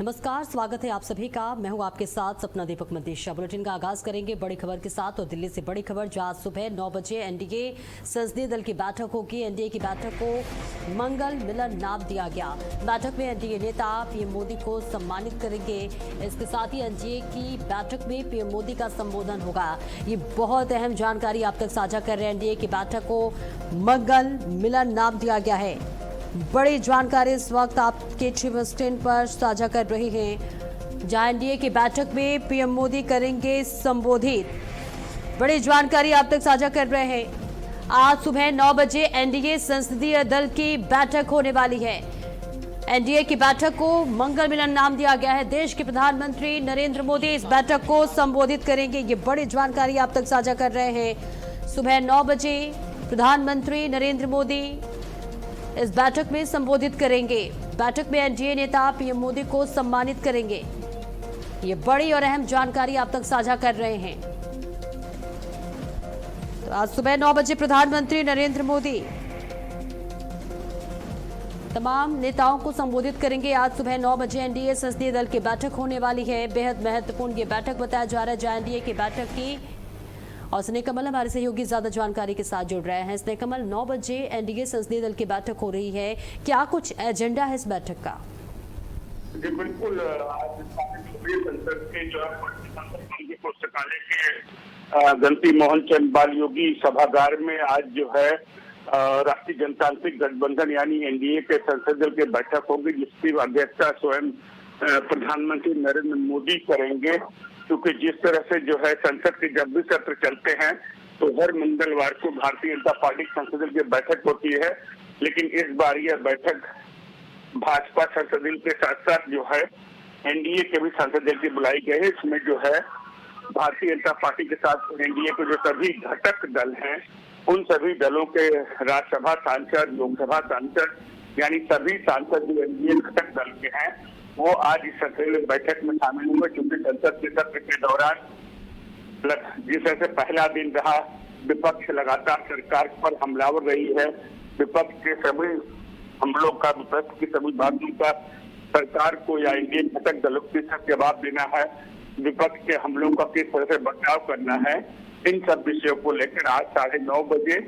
नमस्कार, स्वागत है आप सभी का। मैं हूं आपके साथ सपना दीपक मंदेशा। बुलेटिन का आगाज करेंगे बड़ी खबर के साथ और दिल्ली से बड़ी खबर, जहां सुबह 9 बजे एनडीए संसदीय दल की बैठक होगी। एनडीए की बैठक को मंगल मिलन नाम दिया गया। बैठक में एनडीए नेता पीएम मोदी को सम्मानित करेंगे। इसके साथ ही एनडीए की बैठक में पीएम मोदी का संबोधन होगा। ये बहुत अहम जानकारी आप तक साझा कर रहे हैं। एनडीए की बैठक को मंगल मिलन नाम दिया गया है। बड़ी जानकारी इस वक्त आपके चिव स्क्रीन पर साझा कर रही हैं, जहां एनडीए की बैठक में पीएम मोदी करेंगे संबोधित। बड़ी जानकारी आप तक साझा कर रहे हैं। आज सुबह 9 बजे एनडीए संसदीय दल की बैठक होने वाली है। एनडीए की बैठक को मंगल मिलन नाम दिया गया है। देश के प्रधानमंत्री नरेंद्र मोदी इस बैठक को संबोधित करेंगे। ये बड़ी जानकारी आप तक साझा कर रहे हैं। सुबह 9 बजे प्रधानमंत्री नरेंद्र मोदी इस बैठक में संबोधित करेंगे। बैठक में एनडीए नेता पीएम मोदी को सम्मानित करेंगे। ये बड़ी और अहम जानकारी आप तक साझा कर रहे हैं। तो आज सुबह 9 बजे प्रधानमंत्री नरेंद्र मोदी तमाम नेताओं को संबोधित करेंगे। आज सुबह 9 बजे एनडीए संसदीय दल की बैठक होने वाली है। बेहद महत्वपूर्ण ये बैठक बताया जा रहा है, जहां एनडीए की बैठक की और स्नेह कमल हमारे सहयोगी ज्यादा जानकारी के साथ जुड़ रहे हैं। स्नेह कमल, 9 बजे एनडीए संसदीय दल की बैठक हो रही है, क्या कुछ एजेंडा है इस बैठक का? जी बिल्कुल, आज संसद के जो पुस्तकालय के गणपति मोहन चंद बाल योगी सभागार में आज जो है राष्ट्रीय जनतांत्रिक गठबंधन यानी एनडीए के संसदीय दल की बैठक होगी, जिसकी अध्यक्षता स्वयं प्रधानमंत्री नरेंद्र मोदी करेंगे। क्योंकि जिस तरह से जो है संसद के जब भी सत्र चलते हैं तो हर मंगलवार को भारतीय जनता पार्टी संसदीय की बैठक होती है, लेकिन इस बार यह बैठक भाजपा संसदीय के साथ साथ जो है एनडीए के भी संसदीय की बुलाई गई है। इसमें जो है भारतीय जनता पार्टी के साथ एनडीए के जो सभी घटक दल हैं, उन सभी दलों के राज्यसभा सांसद, लोकसभा सांसद यानी सभी सांसद जो एनडीए घटक दल के हैं वो आज इस संसदीय बैठक में शामिल हुए। क्योंकि संसद के सत्र के दौरान जिस तरह से पहला दिन रहा, विपक्ष लगातार सरकार पर हमलावर रही है। विपक्ष के सभी हमलों का, विपक्ष की सभी बातों का सरकार को या एनडीए घटक दलों के साथ जवाब देना है, विपक्ष के हमलों का किस तरह से बचाव करना है, इन सब विषयों को लेकर आज 9:30 बजे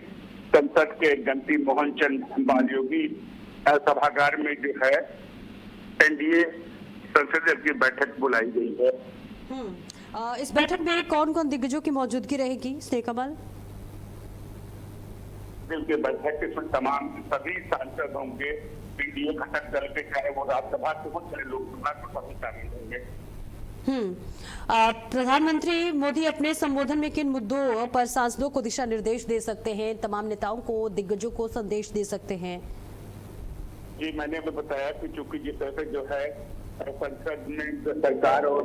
संसद के गणपति मोहन चंद बाल योगी सभागार में जो है एनडीए संसदीय की बैठक बुलाई गई है। इस बैठक में कौन कौन दिग्गजों की मौजूदगी रहेगी स्नेह कमल? दिल के बैठक में तमाम सभी सांसद होंगे, एनडीए घटक दल के, चाहे वो राज्यसभा के हो चाहे लोकसभा के, सभी शामिल होंगे। प्रधानमंत्री मोदी अपने संबोधन में किन मुद्दों पर सांसदों को दिशा निर्देश दे सकते हैं, तमाम नेताओं को, दिग्गजों को संदेश दे सकते हैं? जी मैंने भी बताया कि चूंकि जिस तरह से जो है संसद में सरकार और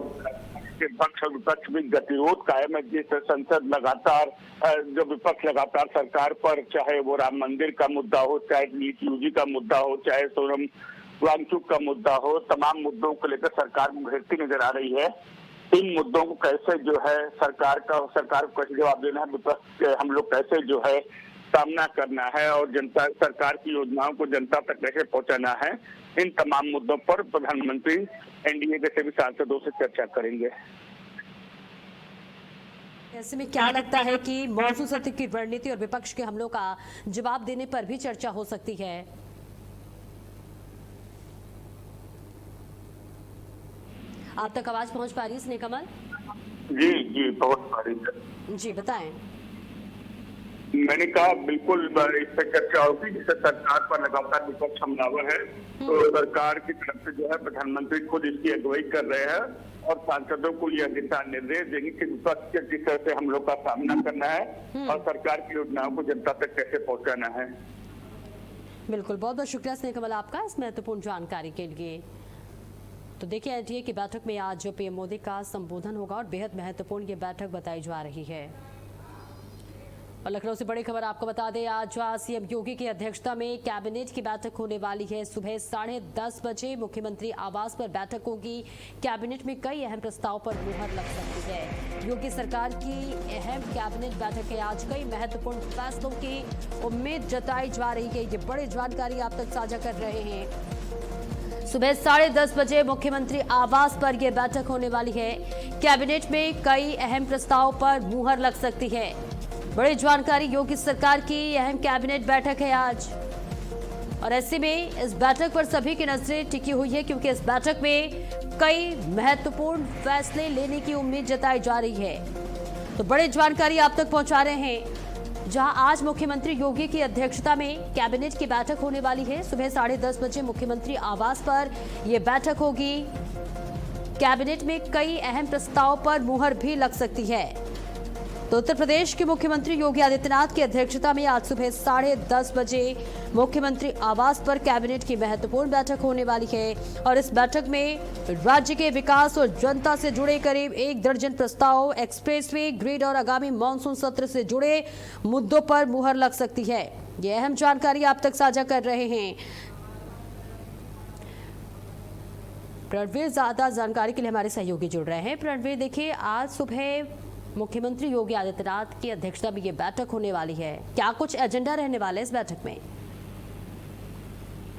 पक्ष और विपक्ष में गतिरोध कायम है, जिस संसद लगातार जो विपक्ष लगातार सरकार पर, चाहे वो राम मंदिर का मुद्दा हो, चाहे नीट यूजी का मुद्दा हो, चाहे सोनम वांगचुक का मुद्दा हो, तमाम मुद्दों को लेकर सरकार घेरती नजर आ रही है। इन मुद्दों को कैसे जो है सरकार को कैसे जवाब देना है, विपक्ष के हम लोग कैसे जो है सामना करना है और जनता सरकार की योजनाओं को जनता तक कैसे पहुंचाना है, इन तमाम मुद्दों पर प्रधानमंत्री एनडीए के सभी सांसदों से चर्चा करेंगे। ऐसे में क्या लगता है कि मौजूदा सत्र की रणनीति और विपक्ष के हमलों का जवाब देने पर भी चर्चा हो सकती है? आप तक आवाज पहुंच पा रही है स्नेह कमल? जी पहुंच पा रही है। जी बताएं। मैंने कहा बिल्कुल इस पर चर्चा होगी, जिससे सरकार पर लगातार विपक्ष हमलावर है, तो सरकार की तरफ से जो है प्रधानमंत्री खुद इसकी अगुवाई कर रहे हैं और सांसदों को यह दिशा निर्देश देंगे कि विपक्ष के जिस तरह से हमलों का सामना करना है और सरकार की योजनाओं को जनता तक कैसे पहुंचाना है। बिल्कुल, बहुत बहुत शुक्रिया स्नेह कमल आपका इस महत्वपूर्ण जानकारी के लिए। तो देखिए, एनडीए की बैठक में आज पीएम मोदी का संबोधन होगा और बेहद महत्वपूर्ण ये बैठक बताई जा रही है। और लखनऊ से बड़ी खबर आपको बता दें, आज सीएम योगी की अध्यक्षता में कैबिनेट की बैठक होने वाली है। सुबह 10:30 बजे मुख्यमंत्री आवास पर बैठक होगी। कैबिनेट में कई अहम प्रस्ताव पर मुहर लग सकती है। योगी सरकार की अहम कैबिनेट बैठक है आज। कई महत्वपूर्ण फैसलों की उम्मीद जताई जा रही है। ये बड़ी जानकारी आप तक साझा कर रहे हैं। सुबह 10:30 बजे मुख्यमंत्री आवास पर यह बैठक होने वाली है। कैबिनेट में कई अहम प्रस्ताव पर मुहर लग सकती है। बड़ी जानकारी, योगी सरकार की अहम कैबिनेट बैठक है आज, और ऐसे में इस बैठक पर सभी की नजरें टिकी हुई है, क्योंकि इस बैठक में कई महत्वपूर्ण फैसले लेने की उम्मीद जताई जा रही है। तो बड़ी जानकारी आप तक पहुंचा रहे हैं, जहां आज मुख्यमंत्री योगी की अध्यक्षता में कैबिनेट की बैठक होने वाली है। सुबह 10:30 बजे मुख्यमंत्री आवास पर यह बैठक होगी। कैबिनेट में कई अहम प्रस्ताव पर मुहर भी लग सकती है। तो उत्तर प्रदेश के मुख्यमंत्री योगी आदित्यनाथ की अध्यक्षता में आज सुबह 10:30 बजे मुख्यमंत्री आवास पर कैबिनेट की महत्वपूर्ण बैठक होने वाली है, और इस बैठक में राज्य के विकास और जनता से जुड़े करीब 1 दर्जन प्रस्ताव, एक्सप्रेसवे, ग्रिड और आगामी मानसून सत्र से जुड़े मुद्दों पर मुहर लग सकती है। ये अहम जानकारी आप तक साझा कर रहे हैं प्रणवीर। ज्यादा जानकारी के लिए हमारे सहयोगी जुड़ रहे हैं। प्रणवीर, देखिए, आज सुबह मुख्यमंत्री योगी आदित्यनाथ की अध्यक्षता में ये बैठक होने वाली है। क्या कुछ एजेंडा रहने वाला है इस बैठक में?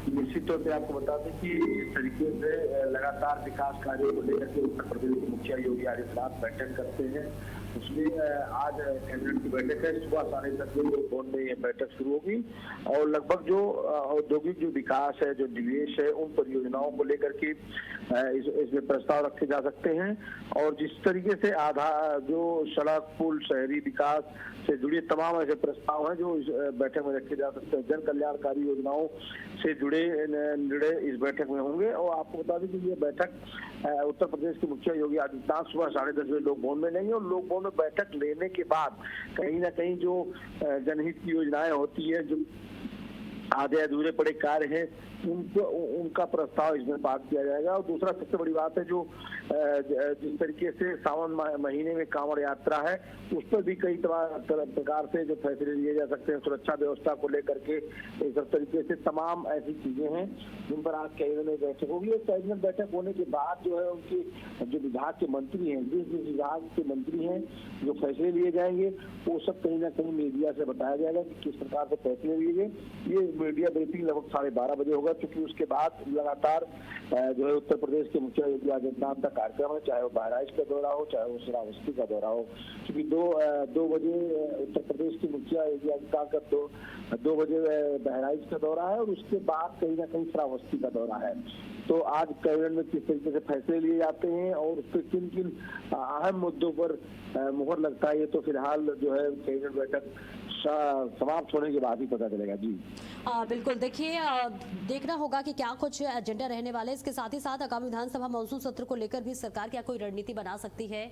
निश्चित तौर पे आपको बता दें कि इस तरीके से लगातार विकास कार्यों को लेकर के उत्तर प्रदेश के मुखिया योगी आदित्यनाथ बैठक करते हैं। उसमें आज कैबिनेट की बैठक है। सुबह 10:30 बजे भवन में ये बैठक शुरू होगी, और लगभग जो औद्योगिक जो विकास है, जो निवेश है, उन परियोजनाओं को लेकर के इसमें प्रस्ताव रखे जा सकते हैं। और जिस तरीके से जो सड़क, पुल, शहरी विकास से जुड़े तमाम ऐसे प्रस्ताव हैं जो इस बैठक में रखे जा सकते हैं। जन कल्याणकारी योजनाओं से जुड़े निर्णय इस बैठक में होंगे। और आपको बता दें कि ये बैठक उत्तर प्रदेश के मुखिया योगी आदित्यनाथ सुबह 10:30 बजे लोक भवन में लेंगे, और लोक भवन में बैठक लेने के बाद कहीं ना कहीं जो जनहित की योजनाएं होती है, जो आधे अधूरे पड़े कार्य हैं, उनका प्रस्ताव इसमें पास किया जाएगा। और दूसरा सबसे बड़ी बात है, जो जिस तरीके से सावन महीने में कांवड़ यात्रा है, उस पर भी कई प्रकार से जो फैसले लिए जा सकते हैं। सुरक्षा व्यवस्था को लेकर के इस सब तरीके से तमाम ऐसी चीजें हैं जिन पर आज कैबिनेट में बैठक होगी। और कैबिनेट बैठक होने के बाद जो है, उनके जो विभाग के मंत्री हैं, जिस विभाग के मंत्री हैं, जो फैसले लिए जाएंगे, वो सब कहीं ना कहीं मीडिया से बताया जाएगा कि किस प्रकार से फैसले लिए गए। ये मीडिया ब्रीफिंग लगभग 12:30 बजे होगा, क्योंकि उसके बाद लगातार जो है उत्तर प्रदेश के मुखिया योगी आदित्यनाथ का कार्यक्रम है, चाहे वो बहराइच का दौरा हो, चाहे वो श्रावस्ती का दौरा हो। क्योंकि 2 बजे उत्तर प्रदेश के मुखिया योगी आदित्यनाथ का 2 बजे बहराइच का दौरा है, और उसके बाद कहीं ना कहीं श्रावस्ती का दौरा है। तो आज कैबिनेट में किस तरीके से फैसले लिए जाते हैं और उस पर किन किन अहम मुद्दों पर मुहर लगता है, ये तो फिलहाल जो है कैबिनेट बैठक समाप्त होने के बाद ही पता चलेगा। जी बिल्कुल, देखिए, देखना होगा कि क्या कुछ एजेंडा रहने वाला है। इसके साथ ही साथ आगामी विधानसभा मानसून सत्र को लेकर भी सरकार क्या कोई रणनीति बना सकती है?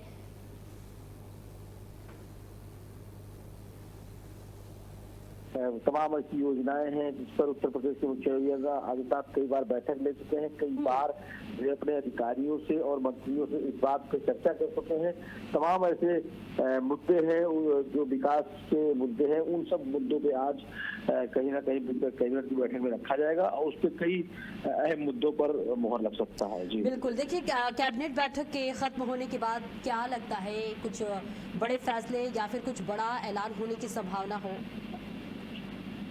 तमाम ऐसी योजनाएं हैं जिस पर उत्तर प्रदेश के मुख्य योगी आदित्यनाथ कई बार बैठक ले चुके हैं। कई बार वे अपने अधिकारियों से और मंत्रियों से इस बात पर चर्चा कर सकते हैं। तमाम ऐसे मुद्दे हैं जो विकास के मुद्दे हैं, उन सब मुद्दों पे आज कहीं ना कहीं कैबिनेट की बैठक में रखा जाएगा, और उस पर कई अहम मुद्दों पर मुहर लग सकता है। जी बिल्कुल, देखिए, कैबिनेट बैठक के खत्म होने के बाद क्या लगता है, कुछ बड़े फैसले या फिर कुछ बड़ा ऐलान होने की संभावना हो?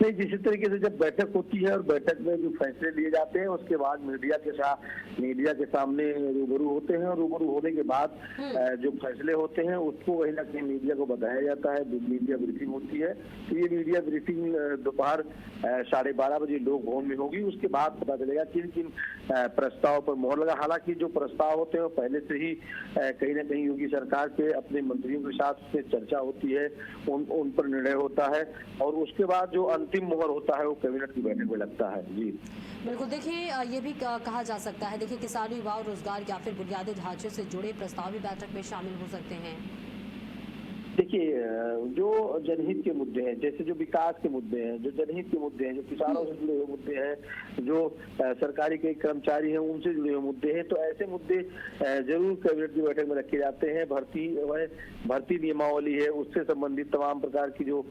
नहीं, जिस तरीके से जब बैठक होती है और बैठक में जो फैसले लिए जाते हैं, उसके बाद मीडिया के सामने रूबरू होते हैं, और रूबरू होने के बाद जो फैसले होते हैं उसको कहीं ना कहीं मीडिया को बताया जाता है। मीडिया ब्रीफिंग होती है, तो ये मीडिया ब्रीफिंग दोपहर 12:30 बजे लोक भवन में होगी। उसके बाद पता चलेगा किन किन प्रस्ताव पर मुहर लगा। हालांकि जो प्रस्ताव होते हैं वो पहले से ही कहीं ना कहीं योगी सरकार के अपने मंत्रियों के साथ से चर्चा होती है, उन पर निर्णय होता है, और उसके बाद जो अंतिम मुहर होता है वो कैबिनेट की बैठक में लगता है। जी बिल्कुल, देखिए, ये भी कहा जा सकता है, देखिए, किसान, युवा और रोजगार या फिर बुनियादी ढांचे से जुड़े प्रस्ताव भी बैठक में शामिल हो सकते हैं। देखिए, जो जनहित के मुद्दे हैं, जैसे जो विकास के मुद्दे हैं, जो जनहित के मुद्दे हैं, जो किसानों से जुड़े हुए मुद्दे हैं, जो सरकारी के कर्मचारी हैं उनसे जुड़े हुए मुद्दे हैं, तो ऐसे मुद्दे जरूर कैबिनेट की बैठक में रखे जाते हैं। भर्ती नियमावली है, उससे संबंधित तमाम प्रकार की जो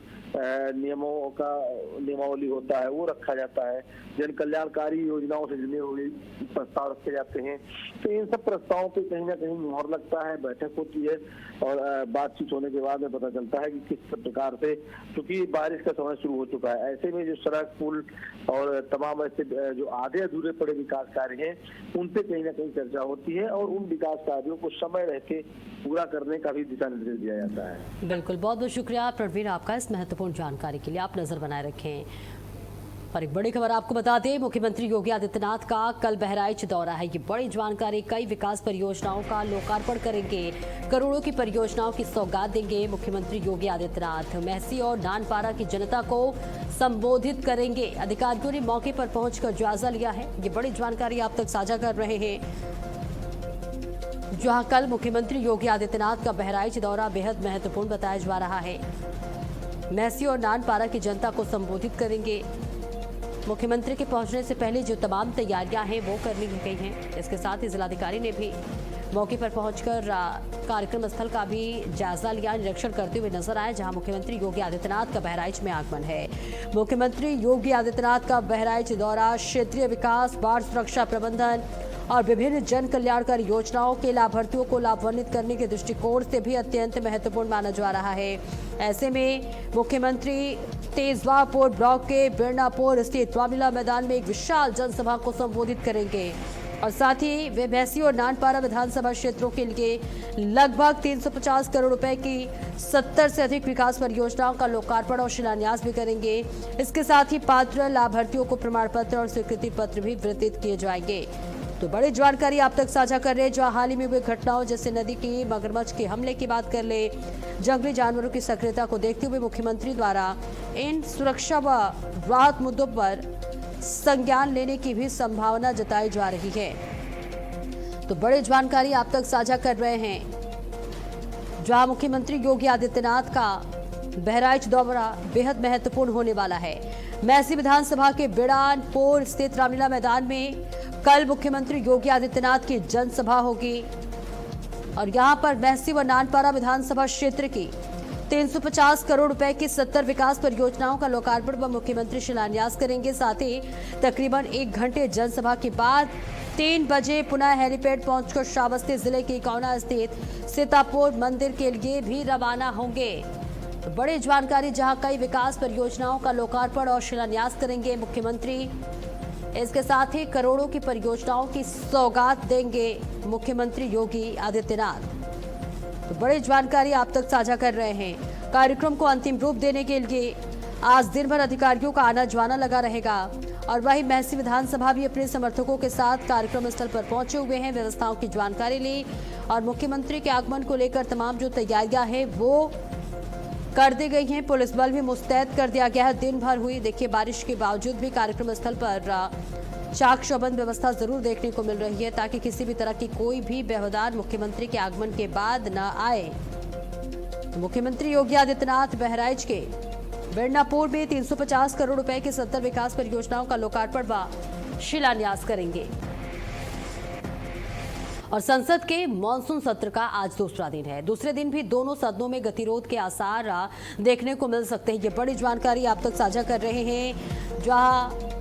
नियमावली होता है वो रखा जाता है। जन कल्याणकारी योजनाओं से जुड़े हुए प्रस्ताव रखे जाते हैं। तो इन सब प्रस्तावों पे कहीं ना कहीं मुहर लगता है, बैठक होती है, और बातचीत होने के बाद बाद में पता चलता है कि किस प्रकार से, क्योंकि बारिश का समय शुरू हो चुका है, ऐसे में जो सड़क, पुल और तमाम ऐसे जो आधे अधूरे पड़े विकास कार्य हैं उन पे कहीं ना कहीं चर्चा होती है और उन विकास कार्यों को समय रहते पूरा करने का भी दिशा निर्देश दिया जाता है। बिल्कुल, बहुत बहुत शुक्रिया प्रवीण आपका इस महत्वपूर्ण जानकारी के लिए। आप नजर बनाए रखें। और एक बड़ी खबर आपको बता दें, मुख्यमंत्री योगी आदित्यनाथ का कल बहराइच दौरा है। ये बड़ी जानकारी, कई विकास परियोजनाओं का लोकार्पण करेंगे, करोड़ों की परियोजनाओं की सौगात देंगे मुख्यमंत्री योगी आदित्यनाथ। महसी और नानपारा की जनता को संबोधित करेंगे। अधिकारियों ने मौके पर पहुंचकर जायजा लिया है। ये बड़ी जानकारी आप तक साझा कर रहे हैं, जहां कल मुख्यमंत्री योगी आदित्यनाथ का बहराइच दौरा बेहद महत्वपूर्ण बताया जा रहा है। महसी और नानपारा की जनता को संबोधित करेंगे। मुख्यमंत्री के पहुंचने से पहले जो तमाम तैयारियां हैं वो कर ली गई हैं। इसके साथ ही जिलाधिकारी ने भी मौके पर पहुंचकर कार्यक्रम स्थल का भी जायजा लिया, निरीक्षण करते हुए नजर आए, जहां मुख्यमंत्री योगी आदित्यनाथ का बहराइच में आगमन है। मुख्यमंत्री योगी आदित्यनाथ का बहराइच दौरा क्षेत्रीय विकास, बाढ़ सुरक्षा प्रबंधन और विभिन्न जन कल्याणकारी योजनाओं के लाभार्थियों को लाभान्वित करने के दृष्टिकोण से भी अत्यंत महत्वपूर्ण माना जा रहा है। ऐसे में मुख्यमंत्री तेजवापुर ब्लॉक के बिरनापुर स्थित वामिला मैदान में एक विशाल जनसभा को संबोधित करेंगे और साथ ही वे महसी और नानपारा विधानसभा क्षेत्रों के लिए लगभग 350 करोड़ रुपए की 70 से अधिक विकास परियोजनाओं का लोकार्पण और शिलान्यास भी करेंगे। इसके साथ ही पात्र लाभार्थियों को प्रमाण पत्र और स्वीकृति पत्र भी वितरित किए जाएंगे। तो बड़ी जानकारी आप तक साझा कर रहे हैं, जहां हाल ही में हुई घटनाओं जैसे नदी की मगरमच्छ के हमले की बात कर ले, जंगली जानवरों की सक्रियता को देखते हुए मुख्यमंत्री द्वारा इन सुरक्षा व राहत मुद्दों पर संज्ञान लेने की भी संभावना जताई जा रही है। तो बड़ी जानकारी आप तक साझा कर रहे हैं, जहां मुख्यमंत्री योगी आदित्यनाथ का बहराइच दौरा बेहद महत्वपूर्ण होने वाला है। महसी विधानसभा के बिरनापुर स्थित रामलीला मैदान में कल मुख्यमंत्री योगी आदित्यनाथ की जनसभा होगी और यहां पर महसी व नानपारा विधानसभा क्षेत्र की 350 करोड़ रुपए की 70 विकास परियोजनाओं का लोकार्पण व मुख्यमंत्री शिलान्यास करेंगे। साथ ही तकरीबन 1 घंटे जनसभा के बाद 3 बजे पुनः हेलीपैड पहुंचकर श्रावस्ती जिले के कौना स्थित सीतापुर मंदिर के लिए भी रवाना होंगे। तो बड़ी जानकारी, जहां कई विकास परियोजनाओं का लोकार्पण और शिलान्यास करेंगे मुख्यमंत्री। इसके साथ ही करोड़ों की परियोजनाओं की सौगात देंगे मुख्यमंत्री योगी आदित्यनाथ। तो बड़ी जानकारी आप तक साझा कर रहे हैं। कार्यक्रम को अंतिम रूप देने के लिए आज दिन भर अधिकारियों का आना जाना लगा रहेगा और वहीं महसी विधानसभा भी अपने समर्थकों के साथ कार्यक्रम स्थल पर पहुंचे हुए हैं। व्यवस्थाओं की जानकारी ली और मुख्यमंत्री के आगमन को लेकर तमाम जो तैयारियां हैं वो कर दी गई हैं। पुलिस बल भी मुस्तैद कर दिया गया है। दिन भर हुई देखिए बारिश के बावजूद भी कार्यक्रम स्थल पर चाक चौबंद व्यवस्था जरूर देखने को मिल रही है, ताकि किसी भी तरह की कोई भी व्यवधान मुख्यमंत्री के आगमन के बाद न आए। तो मुख्यमंत्री योगी आदित्यनाथ बहराइच के बिरनापुर में 350 करोड़ रुपए की 70 विकास परियोजनाओं का लोकार्पण व शिलान्यास करेंगे। और संसद के मॉनसून सत्र का आज दूसरा दिन है। दूसरे दिन भी दोनों सदनों में गतिरोध के आसार देखने को मिल सकते हैं। ये बड़ी जानकारी आप तक साझा कर रहे हैं, जहां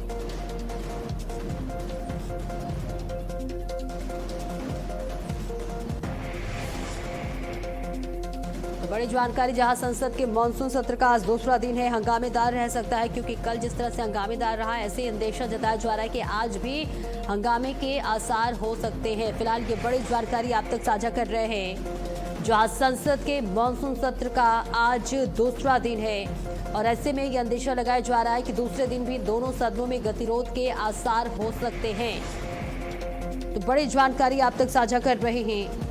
बड़ी जानकारी, जहां संसद के मॉनसून सत्र का आज दूसरा दिन है। हंगामेदार रह सकता है, क्योंकि कल जिस तरह से हंगामेदार रहा, ऐसे ही अंदेशा जताया जा रहा है कि आज भी हंगामे के आसार हो सकते हैं। फिलहाल ये बड़ी जानकारी आप तक साझा कर रहे हैं, जहां संसद के मॉनसून सत्र का आज दूसरा दिन है और ऐसे में ये अंदेशा लगाया जा रहा है कि दूसरे दिन भी दोनों सदनों में गतिरोध के आसार हो सकते हैं। तो बड़ी जानकारी आप तक साझा कर रहे हैं,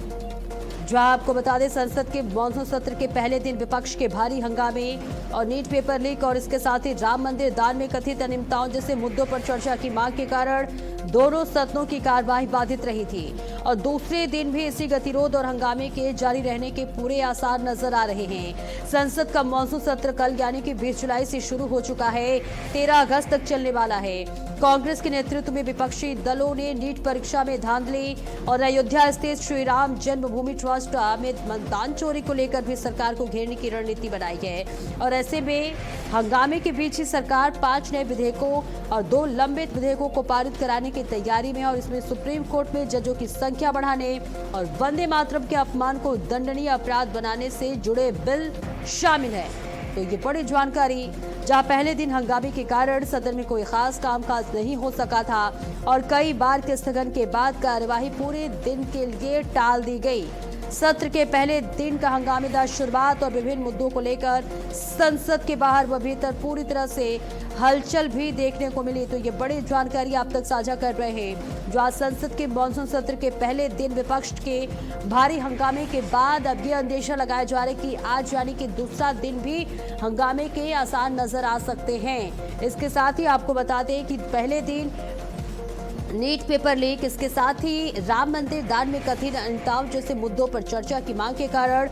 जहां आपको बता दें संसद के मॉनसून सत्र के पहले दिन विपक्ष के भारी हंगामे और नीट पेपर लीक और इसके साथ ही राम मंदिर दान में कथित अनियमितताओं जैसे मुद्दों पर चर्चा की मांग के कारण दोनों सदनों की कार्यवाही बाधित रही थी और दूसरे दिन भी इसी गतिरोध और हंगामे के जारी रहने के पूरे आसार नजर आ रहे हैं। संसद का मॉनसून सत्र कल यानी कि 20 जुलाई से शुरू हो चुका है, 13 अगस्त तक चलने वाला है। कांग्रेस के नेतृत्व में विपक्षी दलों ने नीट परीक्षा में धांधली और अयोध्या स्थित श्री राम जन्मभूमि ट्रस्ट में मतदान चोरी को लेकर भी सरकार को घेरने की रणनीति बनाई है और ऐसे में हंगामे के बीच ही सरकार 5 नए विधेयकों और 2 लंबित विधेयकों को पारित कराने की तैयारी में और इसमें सुप्रीम कोर्ट में जजों की संख्या बढ़ाने और वंदे मातरम के अपमान को दंडनीय अपराध बनाने से जुड़े बिल शामिल है। तो ये बड़ी जानकारी, जहां पहले दिन हंगामे के कारण सदन में कोई खास कामकाज नहीं हो सका था और कई बार के स्थगन के बाद कार्यवाही पूरे दिन के लिए टाल दी गई। सत्र के पहले दिन का हंगामेदार शुरुआत और विभिन्न मुद्दों को लेकर संसद के बाहर व भीतर पूरी तरह से हलचल भी देखने को मिली। तो ये बड़ी जानकारी आप तक साझा कर रहे हैं, जो आज संसद के मानसून सत्र के पहले दिन विपक्ष के भारी हंगामे के बाद अब ये अंदेशा लगाया जा रहा है कि आज यानी कि दूसरा दिन भी हंगामे के आसार नजर आ सकते हैं। इसके साथ ही आपको बता दें कि पहले दिन नीट पेपर लीक, इसके साथ ही राम मंदिर दान में कथित अनियमितताओं जैसे मुद्दों पर चर्चा की मांग के कारण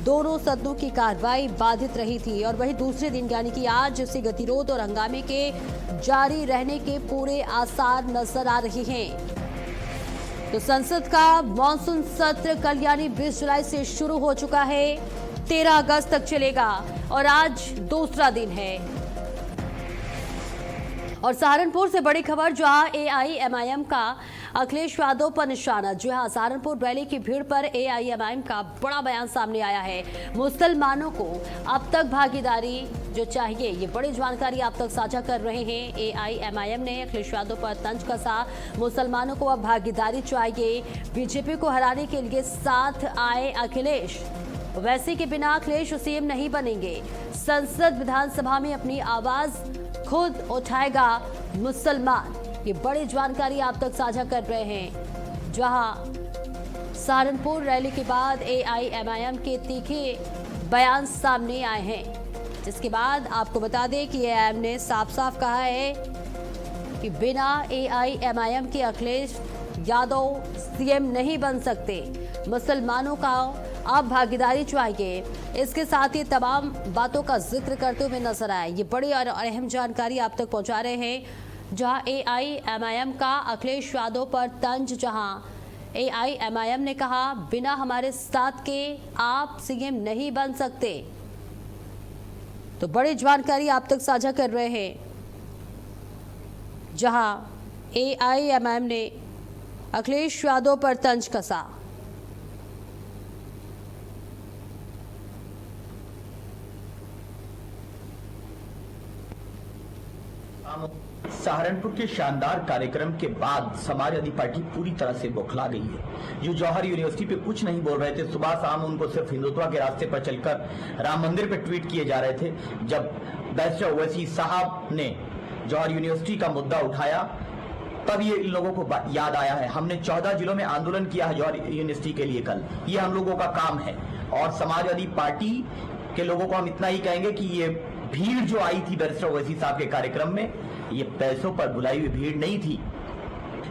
दोनों सदनों की कार्रवाई बाधित रही थी और वहीं दूसरे दिन यानी कि आज इसी गतिरोध और हंगामे के जारी रहने के पूरे आसार नजर आ रहे हैं। तो संसद का मानसून सत्र कल यानी 20 जुलाई से शुरू हो चुका है, 13 अगस्त तक चलेगा और आज दूसरा दिन है। और सहारनपुर से बड़ी खबर, जहां एआईएमआईएम का अखिलेश यादव पर निशाना। जी हां, सहारनपुर रैली की भीड़ पर एआईएमआईएम का बड़ा बयान सामने आया है। मुसलमानों को अब तक भागीदारी जो चाहिए, ये बड़ी जानकारी आप तक साझा कर रहे हैं। एआईएमआईएम ने अखिलेश यादव पर तंज कसा, मुसलमानों को अब भागीदारी चाहिए, बीजेपी को हराने के लिए साथ आए अखिलेश। वैसे के बिना अखिलेश सीएम नहीं बनेंगे। संसद विधानसभा में अपनी आवाज खुद उठाएगा मुसलमान। ये बड़ी जानकारी आप तक साझा कर रहे हैं, जहां सहारनपुर रैली के बाद एआईएमआईएम के तीखे बयान सामने आए हैं। जिसके बाद आपको बता दें कि एआईएम ने साफ साफ कहा है कि बिना एआईएमआईएम के अखिलेश यादव सीएम नहीं बन सकते, मुसलमानों का अब भागीदारी चाहिए। इसके साथ ही तमाम बातों का जिक्र करते हुए नजर आए। ये बड़ी और अहम जानकारी आप तक पहुंचा रहे हैं, जहां एआईएमआईएम का अखिलेश यादव पर तंज, जहां एआईएमआईएम ने कहा बिना हमारे साथ के आप सीएम नहीं बन सकते। तो बड़ी जानकारी आप तक साझा कर रहे हैं, जहां एआईएमआईएम ने अखिलेश यादव पर तंज कसा। सहारनपुर के शानदार कार्यक्रम के बाद समाजवादी पार्टी पूरी तरह से बौखला गई है। जो जौहर यूनिवर्सिटी पे कुछ नहीं बोल रहे थे, सुबह शाम उनको सिर्फ हिंदुत्व के रास्ते पर चलकर राम मंदिर पे ट्वीट किए जा रहे थे। जब बैरिस्टर ओवैसी साहब ने जौहर यूनिवर्सिटी का मुद्दा उठाया, तब ये इन लोगों को याद आया है। हमने 14 जिलों में आंदोलन किया है जौहर यूनिवर्सिटी के लिए कल, ये हम लोगों का काम है। और समाजवादी पार्टी के लोगों को हम इतना ही कहेंगे कि ये भीड़ जो आई थी बैरिस्टर ओवैसी साहब के कार्यक्रम में, ये पैसों पर बुलाई हुई भीड़ नहीं थी।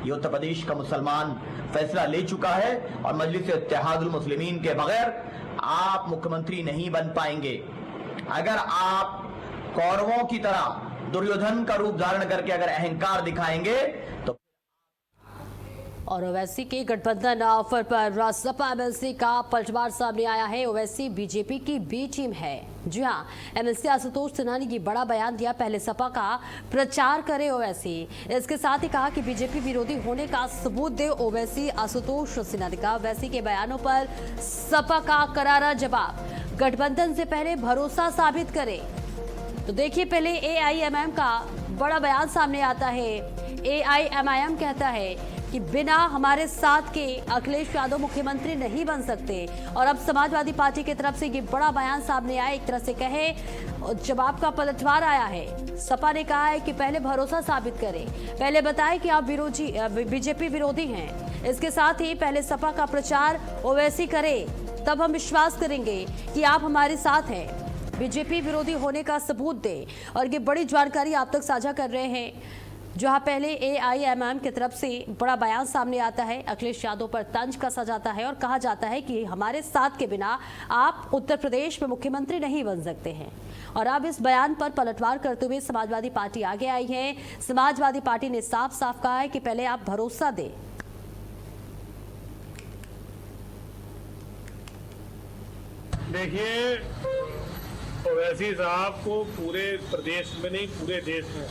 ये उत्तर प्रदेश का मुसलमान फैसला ले चुका है और मजलिस इत्तेहादुल मुस्लिमीन के बगैर आप मुख्यमंत्री नहीं बन पाएंगे। अगर आप कौरवों की तरह दुर्योधन का रूप धारण करके अगर अहंकार दिखाएंगे तो। और ओवैसी के गठबंधन ऑफर पर रासपा एमएलसी का पलटवार सामने आया है। ओवैसी बीजेपी की बी टीम है। जी हां, एमएलसी आशुतोष सिन्हा ने ये बड़ा बयान दिया, पहले सपा का प्रचार करे ओवैसी। इसके साथ ही कहा कि बीजेपी विरोधी होने का सबूत दे ओवैसी। आशुतोष सिन्हा ने कहा ओवैसी के बयानों पर सपा का करारा जवाब, गठबंधन से पहले भरोसा साबित करे। तो देखिए, पहले एआईएमआईएम का बड़ा बयान सामने आता है। एआईएमआईएम कहता है कि बिना हमारे साथ के अखिलेश यादव मुख्यमंत्री नहीं बन सकते। और अब समाजवादी पार्टी की तरफ से ये बड़ा बयान सामने आया, एक तरह से कहे जवाब का पलटवार आया है। सपा ने कहा है कि पहले भरोसा साबित करें, पहले बताएं कि आप बीजेपी विरोधी हैं। इसके साथ ही पहले सपा का प्रचार ओवैसी करे, तब हम विश्वास करेंगे कि आप हमारे साथ हैं। बीजेपी विरोधी होने का सबूत दे। और ये बड़ी जानकारी आप तक साझा कर रहे हैं, जहां पहले एआईएमआईएम की तरफ से बड़ा बयान सामने आता है, अखिलेश यादव पर तंज कसा जाता है और कहा जाता है कि हमारे साथ के बिना आप उत्तर प्रदेश में मुख्यमंत्री नहीं बन सकते हैं। और अब इस बयान पर पलटवार करते हुए समाजवादी पार्टी आगे आई है। समाजवादी पार्टी ने साफ साफ कहा है कि पहले आप भरोसा दें। देखिए, ओवैसी साहब को पूरे प्रदेश में नहीं पूरे देश में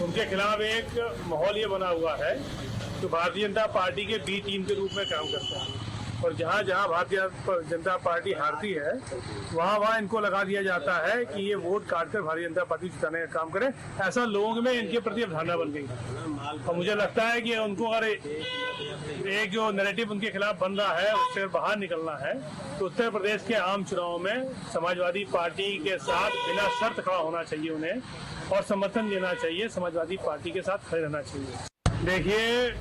उनके खिलाफ एक माहौल ये बना हुआ है जो भारतीय जनता पार्टी के बी टीम के रूप में काम करता है, और जहाँ जहाँ भारतीय जनता पार्टी हारती है वहाँ इनको लगा दिया जाता है कि ये वोट काटकर भारतीय जनता पार्टी जिताने का काम करे। ऐसा लोगों में इनके प्रति अवधारणा बन गई है, और मुझे लगता है कि उनको अगर एक जो नैरेटिव उनके खिलाफ बन रहा है उससे बाहर निकलना है तो उत्तर प्रदेश के आम चुनाव में समाजवादी पार्टी के साथ बिना शर्त खड़ा होना चाहिए उन्हें, और समर्थन देना चाहिए, समाजवादी पार्टी के साथ खड़े रहना चाहिए। देखिए,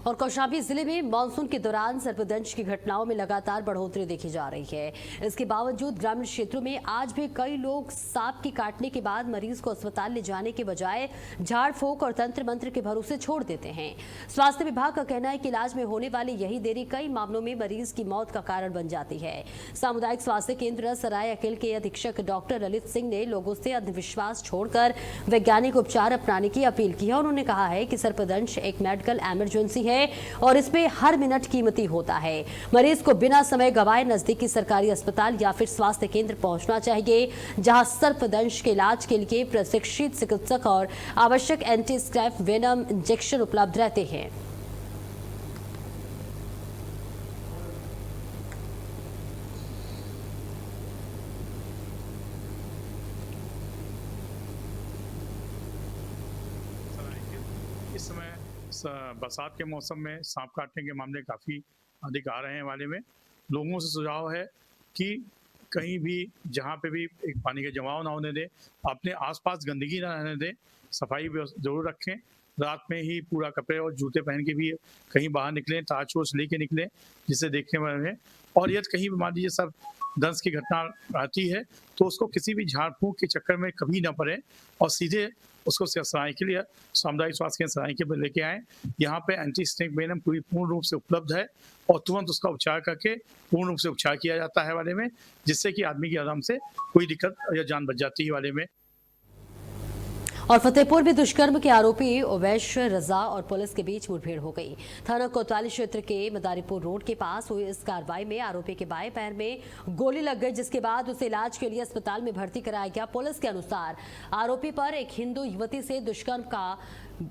और कौशाम्बी जिले में मानसून के दौरान सर्पदंश की घटनाओं में लगातार बढ़ोतरी देखी जा रही है। इसके बावजूद ग्रामीण क्षेत्रों में आज भी कई लोग सांप के काटने के बाद मरीज को अस्पताल ले जाने के बजाय झाड़ फूंक और तंत्र मंत्र के भरोसे छोड़ देते हैं। स्वास्थ्य विभाग का कहना है कि इलाज में होने वाली यही देरी कई मामलों में मरीज की मौत का कारण बन जाती है। सामुदायिक स्वास्थ्य केंद्र सराय अकेल के अधीक्षक डॉक्टर ललित सिंह ने लोगों से अंधविश्वास छोड़कर वैज्ञानिक उपचार अपनाने की अपील की है। उन्होंने कहा है कि सर्पदंश एक मेडिकल इमरजेंसी है और इसमें हर मिनट कीमती होता है। मरीज को बिना समय गवाए नजदीकी सरकारी अस्पताल या फिर स्वास्थ्य केंद्र पहुंचना चाहिए, जहां सर्पदंश के इलाज के लिए प्रशिक्षित चिकित्सक और आवश्यक एंटी स्क्रैप वेनम इंजेक्शन उपलब्ध रहते हैं। इस समय बरसात के मौसम में सांप काटने के मामले काफ़ी अधिक आ रहे हैं। वाले में लोगों से सुझाव है कि कहीं भी जहाँ पे भी एक पानी का जमाव ना होने दें, अपने आसपास गंदगी ना रहने दें, सफाई जरूर रखें। रात में ही पूरा कपड़े और जूते पहन के भी कहीं बाहर निकलें, टार्च वॉर्च लेके निकलें जिससे देखने में रहे। और यदि कहीं भी मान लीजिए सब दंश की घटना आती है तो उसको किसी भी झाड़ फूंक के चक्कर में कभी ना पड़े और सीधे उसको सराय के लिए सामुदायिक स्वास्थ्य केंद्र सराय के लेके आए। यहाँ पे एंटी स्नेक वेनम पूर्ण रूप से उपलब्ध है और तुरंत उसका उपचार करके पूर्ण रूप से उपचार किया जाता है वाले में, जिससे कि आदमी की आराम से कोई दिक्कत या जान बच जाती है वाले में। और फतेहपुर में दुष्कर्म के आरोपी उवैश रजा और पुलिस के बीच मुठभेड़ हो गई। थाना कोतवाली क्षेत्र के मदारीपुर रोड के पास हुई इस कार्रवाई में आरोपी के बाएं पैर में गोली लग गई, जिसके बाद उसे इलाज के लिए अस्पताल में भर्ती कराया गया। पुलिस के अनुसार आरोपी पर एक हिंदू युवती से दुष्कर्म का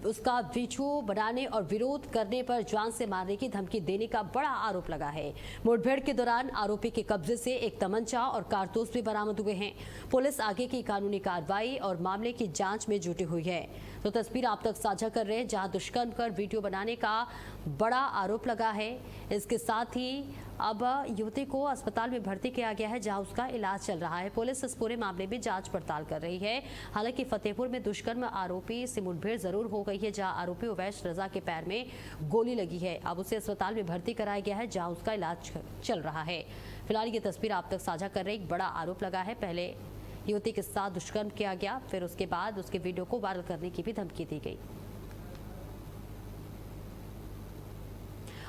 उसका वीडियो बनाने और विरोध करने पर जान से मारने की धमकी देने का बड़ा आरोप लगा है। मुठभेड़ के दौरान आरोपी के कब्जे से एक तमंचा और कारतूस भी बरामद हुए हैं। पुलिस आगे की कानूनी कार्रवाई और मामले की जांच में जुटी हुई है। तो तस्वीर आप तक साझा कर रहे हैं जहां दुष्कर्म कर वीडियो बनाने का बड़ा आरोप लगा है। इसके साथ ही अब युवती को अस्पताल में भर्ती किया गया है, जहां उसका इलाज चल रहा है। पुलिस इस पूरे मामले में जांच पड़ताल कर रही है। हालांकि फतेहपुर में दुष्कर्म आरोपी से मुठभेड़ जरूर हो गई है, जहां आरोपी उवैश रजा के पैर में गोली लगी है। अब उसे अस्पताल में भर्ती कराया गया है, जहां उसका इलाज चल रहा है। फिलहाल ये तस्वीर आप तक साझा कर रहे, एक बड़ा आरोप लगा है। पहले युवती के साथ दुष्कर्म किया गया, फिर उसके बाद उसके वीडियो को वायरल करने की भी धमकी दी गई।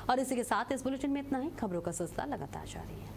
और इसी के साथ इस बुलेटिन में इतना ही। खबरों का सिलसिला लगातार जारी है।